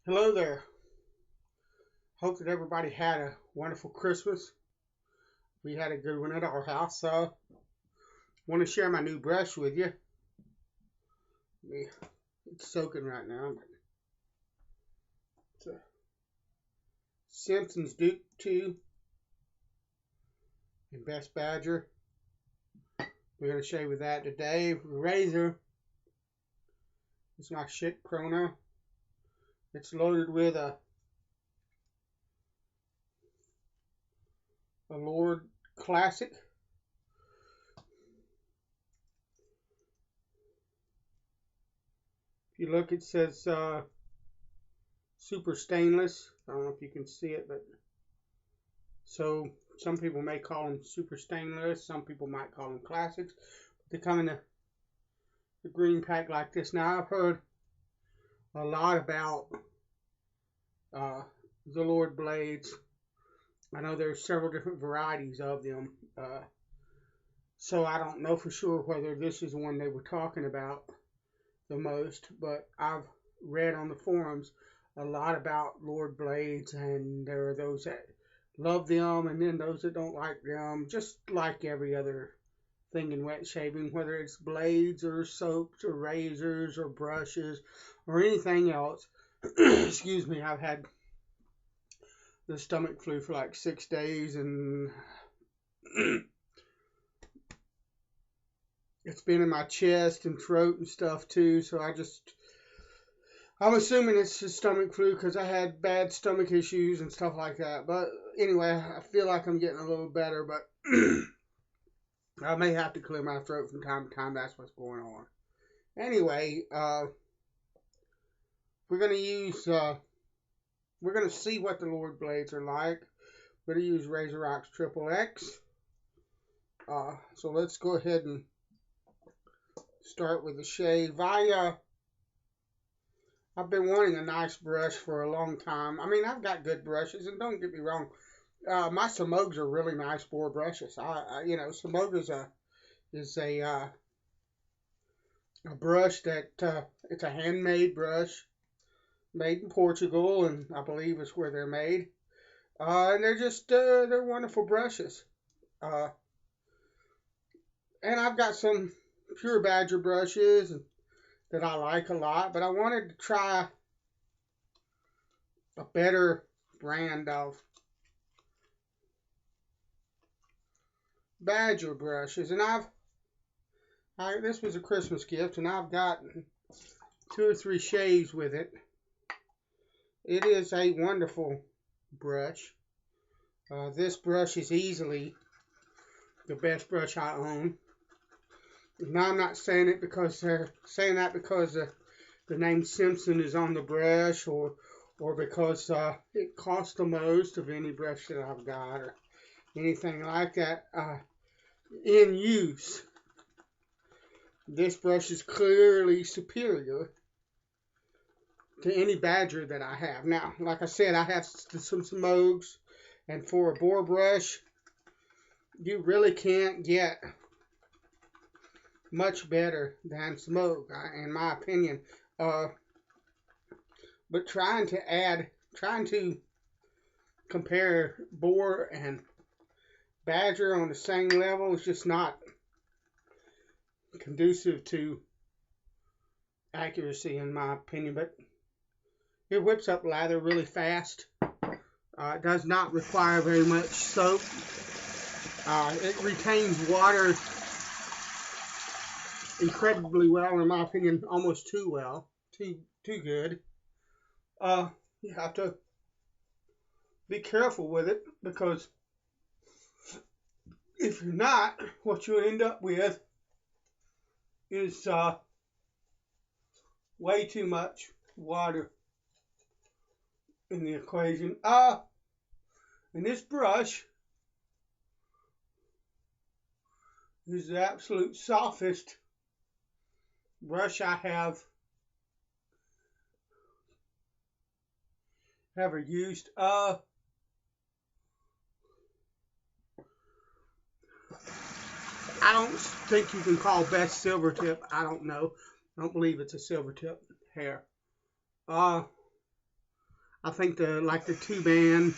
Hello there. Hope that everybody had a wonderful Christmas. We had a good one at our house. Want to share my new brush with you. It's soaking right now. But it's a Simpson's Duke 2 and Best Badger. We're going to show you with that today. Razor. It's my Schick Krona. It's loaded with a Lord Classic. If you look, it says super stainless. I don't know if you can see it, but so some people may call them super stainless. Some people might call them classics. They come in the green pack like this. Now I've heard a lot about the Lord blades. I know there's several different varieties of them. So I don't know for sure whether this is the one they were talking about the most, but I've read on the forums a lot about Lord blades, and there are those that love them and then those that don't like them, just like every other thing in wet shaving, whether it's blades or soaps or razors or brushes or anything else. Excuse me, I've had the stomach flu for like 6 days, and it's been in my chest and throat and stuff too, so I'm assuming it's the stomach flu because I had bad stomach issues and stuff like that. But anyway, I feel like I'm getting a little better, but I may have to clear my throat from time to time. That's what's going on. Anyway, we're going to use, we're going to see what the Lord blades are like. We're going to use RazoRock's XXX. So let's go ahead and start with the shave. I've been wanting a nice brush for a long time. I mean, I've got good brushes, and don't get me wrong, my Pinaud are really nice bore brushes. Pinaud is a brush that it's a handmade brush, made in Portugal, and I believe is where they're made. And they're just they're wonderful brushes. And I've got some Pure Badger brushes that I like a lot, but I wanted to try a better brand of Badger brushes, and this was a Christmas gift, and I've gotten 2 or 3 shaves with it. It is a wonderful brush. This brush is easily the best brush I own. Now, I'm not saying it because they're saying that because the name Simpson is on the brush, or because it costs the most of any brush that I've got, or anything like that. In use, this brush is clearly superior to any Badger that I have. Now, like I said, I have some Pinaud, and for a bore brush, you really can't get much better than Pinaud, in my opinion. But trying to compare bore and Badger on the same level is just not conducive to accuracy, in my opinion. But it whips up lather really fast. It does not require very much soap. It retains water incredibly well, in my opinion, almost too well, too good. You have to be careful with it, because if you're not, what you'll end up with is way too much water in the equation. And this brush is the absolute softest brush I have ever used. I don't think you can call best silver tip. I don't know. I don't believe it's a silver tip hair. I think like the two-band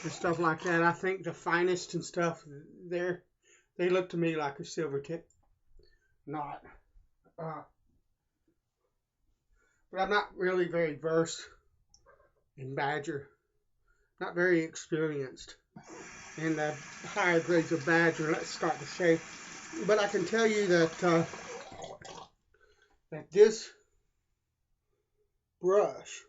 and stuff like that, I think the finest and stuff, they look to me like a silver tip knot. But I'm not really very versed in Badger. Not very experienced in the higher grades of Badger, let's start to say. But I can tell you that this brush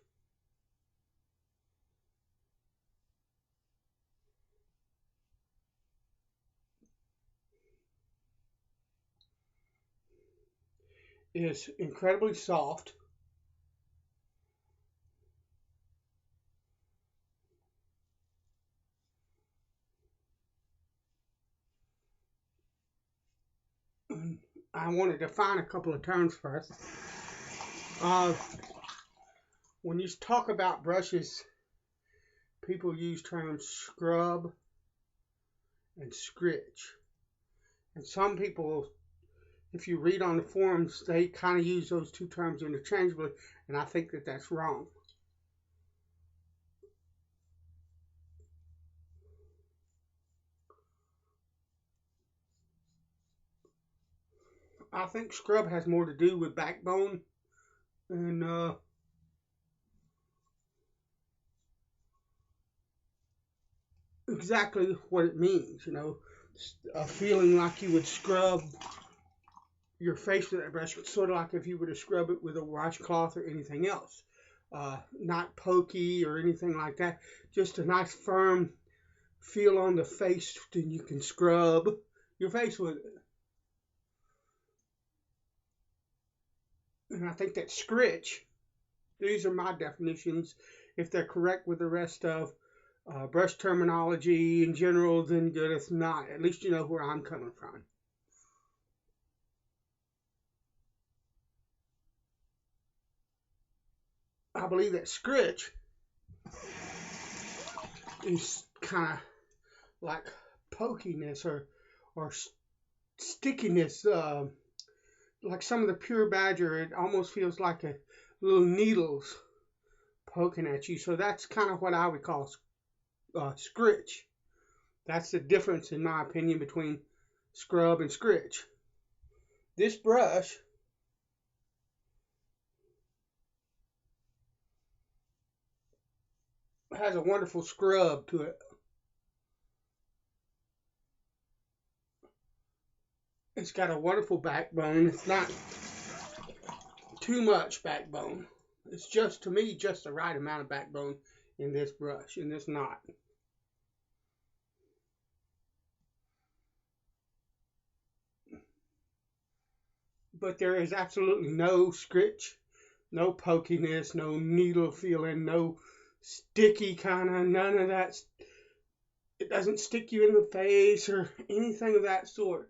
is incredibly soft. I want to define a couple of terms first. When you talk about brushes, people use terms scrub and scritch. And some people, if you read on the forums, they kind of use those two terms interchangeably, and I think that that's wrong. I think scrub has more to do with backbone and exactly what it means, a feeling like you would scrub your face with that brush, sort of like if you were to scrub it with a washcloth or anything else. Not pokey or anything like that, just a nice firm feel on the face, then you can scrub your face with it. And I think that scritch, these are my definitions. If they're correct with the rest of brush terminology in general, then good. If not, at least you know where I'm coming from. I believe that scritch is kind of like pokiness or stickiness. Like some of the pure Badger, it almost feels like a little needles poking at you. So that's kind of what I would call scritch. That's the difference, in my opinion, between scrub and scritch. This brush has a wonderful scrub to it. It's got a wonderful backbone. It's not too much backbone. It's just, to me, just the right amount of backbone in this brush, in this knot. But there is absolutely no scritch, no pokiness, no needle feeling, no sticky kind of, none of that. It doesn't stick you in the face or anything of that sort.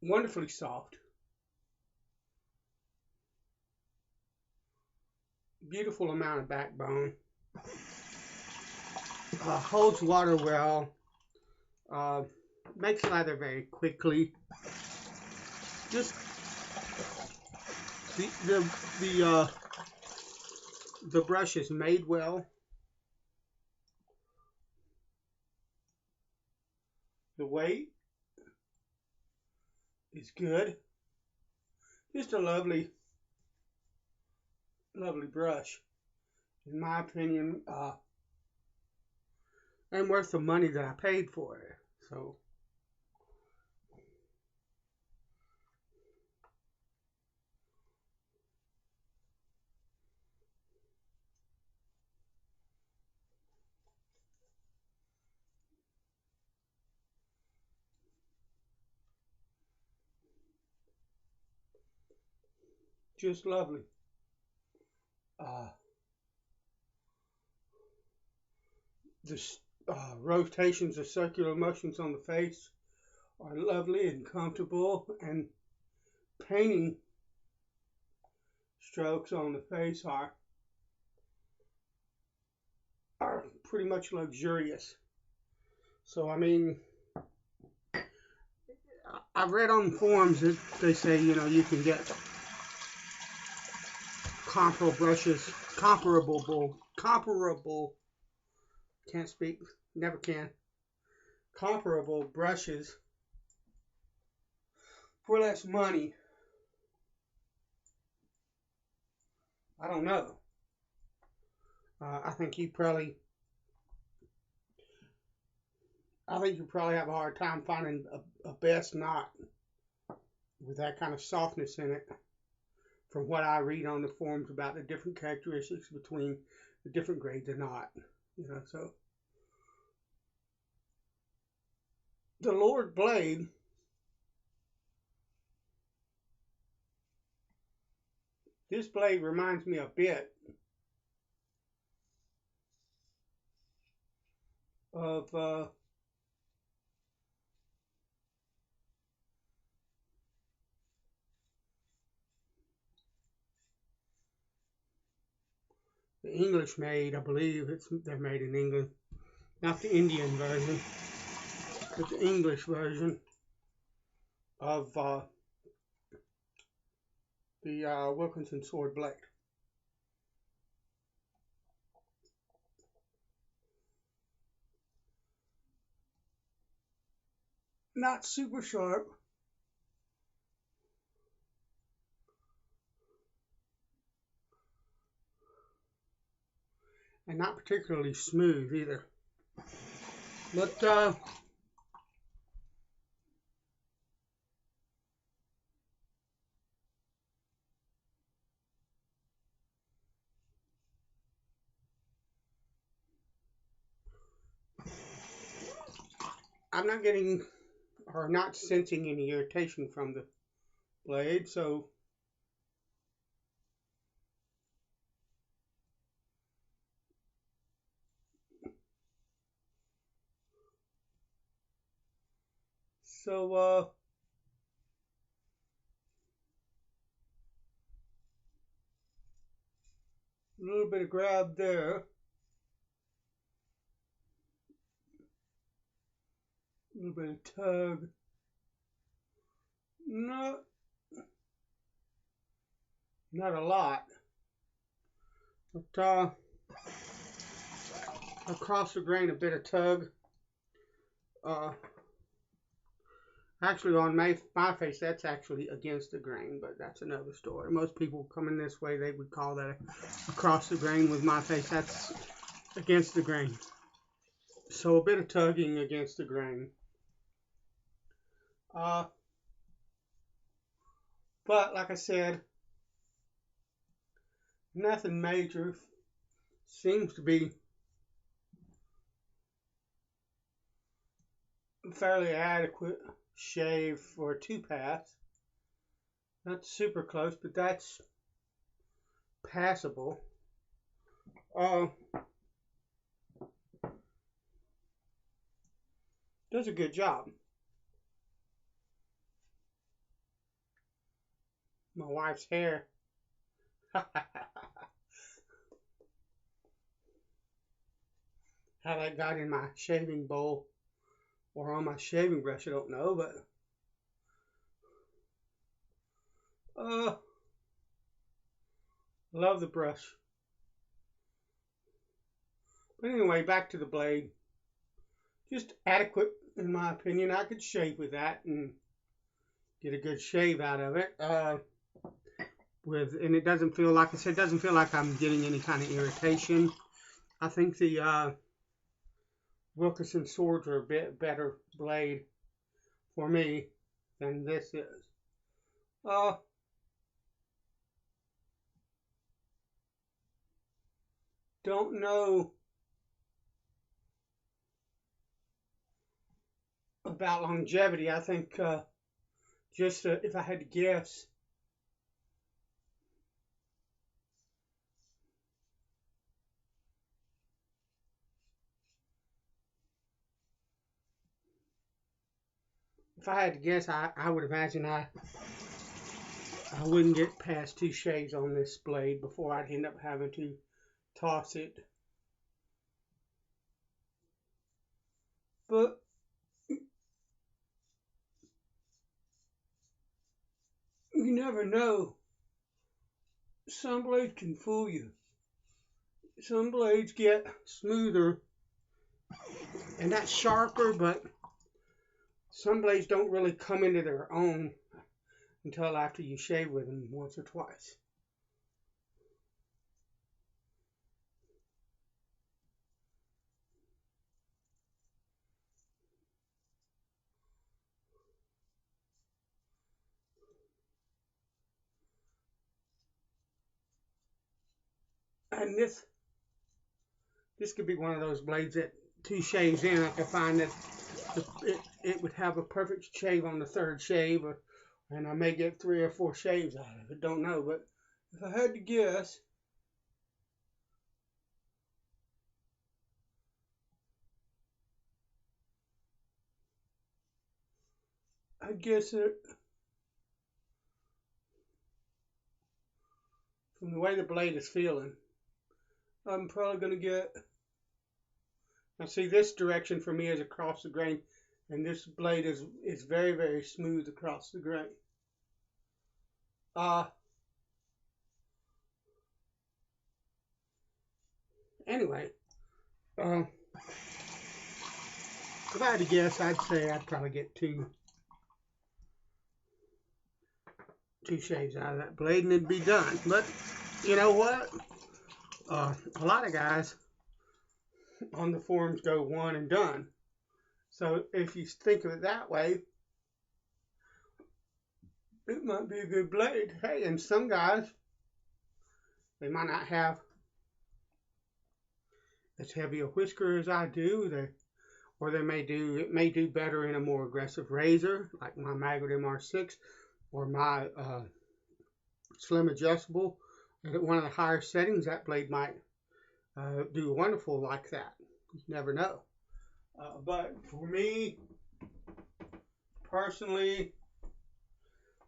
Wonderfully soft. Beautiful amount of backbone. Holds water well. Makes lather very quickly. Just the brush is made well. The weight is good. Just a lovely brush, in my opinion, and worth the money that I paid for it. So just lovely. The rotations of circular motions on the face are lovely and comfortable, and painting strokes on the face are pretty much luxurious. So I mean, I've read on forums that they say, you can get comparable, can't speak, never can, comparable brushes for less money. I don't know. I think you probably have a hard time finding a best knot with that kind of softness in it. From what I read on the forums about the different characteristics between the different grades of knot, so the Lord blade this blade reminds me a bit of the English made. I believe they're made in England, not the Indian version, but the English version of the Wilkinson sword blade. Not super sharp, and not particularly smooth either. But I'm not getting or not sensing any irritation from the blade, so a little bit of grab there, a little bit of tug. Not a lot, but across the grain a bit of tug. Actually, on my face, that's actually against the grain, but that's another story. Most people coming this way, they would call that across the grain. With my face, that's against the grain. So a bit of tugging against the grain. But like I said, nothing major. Seems to be fairly adequate shave for a 2-pass. Not super close, but that's passable. Does a good job. My wife's hair. How that got in my shaving bowl or on my shaving brush, I don't know, but love the brush. But anyway, back to the blade. Just adequate, in my opinion. I could shave with that and get a good shave out of it. And it doesn't feel like I said, it doesn't feel like I'm getting any kind of irritation. I think the Wilkinson swords are a bit better blade for me than this is. Don't know about longevity. I think just if I had to guess, I would imagine I wouldn't get past 2 shaves on this blade before I'd end up having to toss it. But you never know some blades can fool you. Some blades get smoother and that's sharper, but some blades don't really come into their own until after you shave with them once or twice. And this could be one of those blades that 2 shaves in, I could find that it would have a perfect shave on the 3rd shave, and I may get 3 or 4 shaves out of it. Don't know, but if I had to guess, I'd guess it from the way the blade is feeling. I'm probably going to get. Now see, this direction for me is across the grain, and this blade is very, very smooth across the grain. Anyway, if I had to guess, I'd say I'd probably get two shaves out of that blade and it'd be done. But you know what? A lot of guys on the forums go 1 and done. So if you think of it that way, it might be a good blade. Hey, and some guys, they might not have as heavy a whisker as I do. Or it may do better in a more aggressive razor, like my Maggot MR6 or my slim adjustable. And at one of the higher settings, that blade might do wonderful like that. You never know. But for me, personally,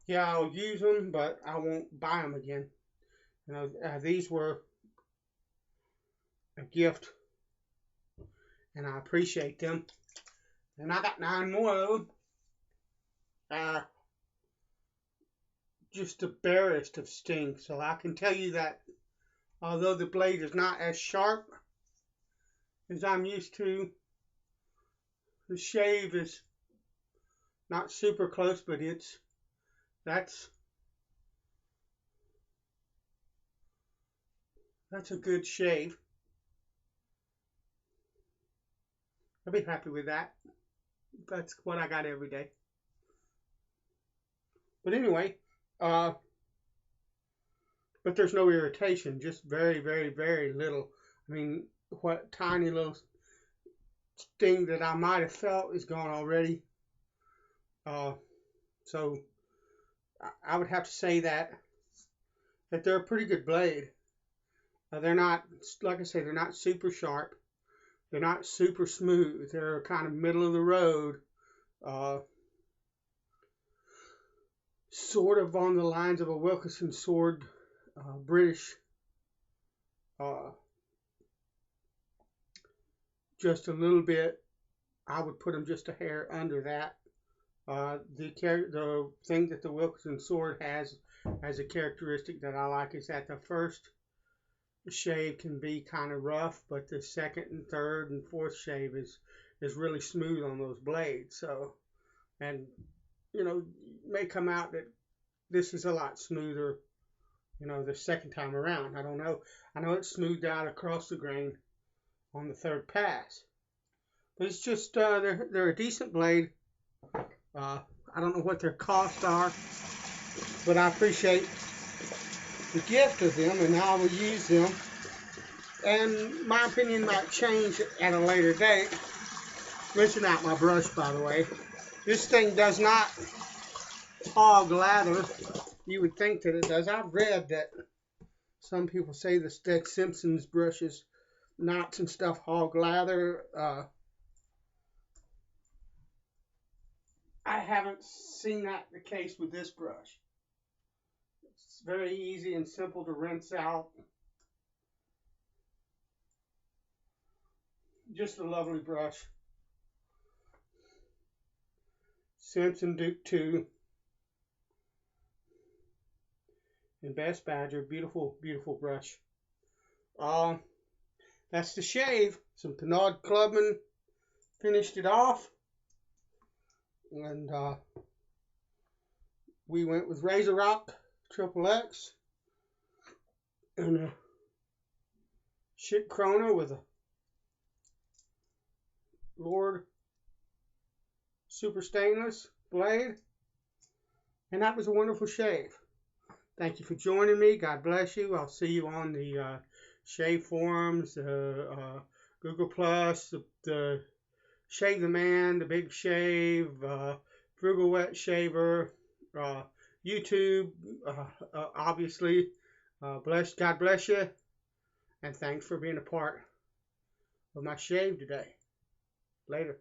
yeah, I'll use them, but I won't buy them again. You know, these were a gift, and I appreciate them. And I got 9 more of them. Just the barest of sting. So I can tell you that although the blade is not as sharp as I'm used to, the shave is not super close, but that's a good shave. I'll be happy with that. That's what I got every day. But anyway, but there's no irritation, just very, very, very little. I mean, what tiny little sting that I might have felt is gone already. So I would have to say that they're a pretty good blade. They're not, like I say, they're not super sharp. They're not super smooth. They're kind of middle of the road. Sort of on the lines of a Wilkinson sword, British. Just a little bit. I would put them just a hair under that. The thing that the Wilkinson sword has as a characteristic that I like is that the first shave can be kind of rough, but the second and third and fourth shave is really smooth on those blades. So, and you know, it may come out that this is a lot smoother, you know, the second time around. I don't know. I know it's smoothed out across the grain on the 3rd pass, but it's just they're a decent blade. I don't know what their costs are, but I appreciate the gift of them, and I will use them. And my opinion might change at a later date. Listen out my brush, by the way. This thing does not hog lather. You would think that it does. I've read that some people say the Simpson's brushes, knots and stuff, hog lather. I haven't seen that the case with this brush. It's very easy and simple to rinse out. Just a lovely brush. Simpson Duke 2. and Best Badger. Beautiful, beautiful brush. That's the shave. Some Pinaud Clubman finished it off. And we went with RazoRock XXX. And a Schick Krona with a Lord Super Stainless blade. And that was a wonderful shave. Thank you for joining me. God bless you. I'll see you on the shave forums, Google Plus, the Shave the Man, the Big Shave, Frugal Wet Shaver, YouTube, obviously. God bless you, and thanks for being a part of my shave today. Later.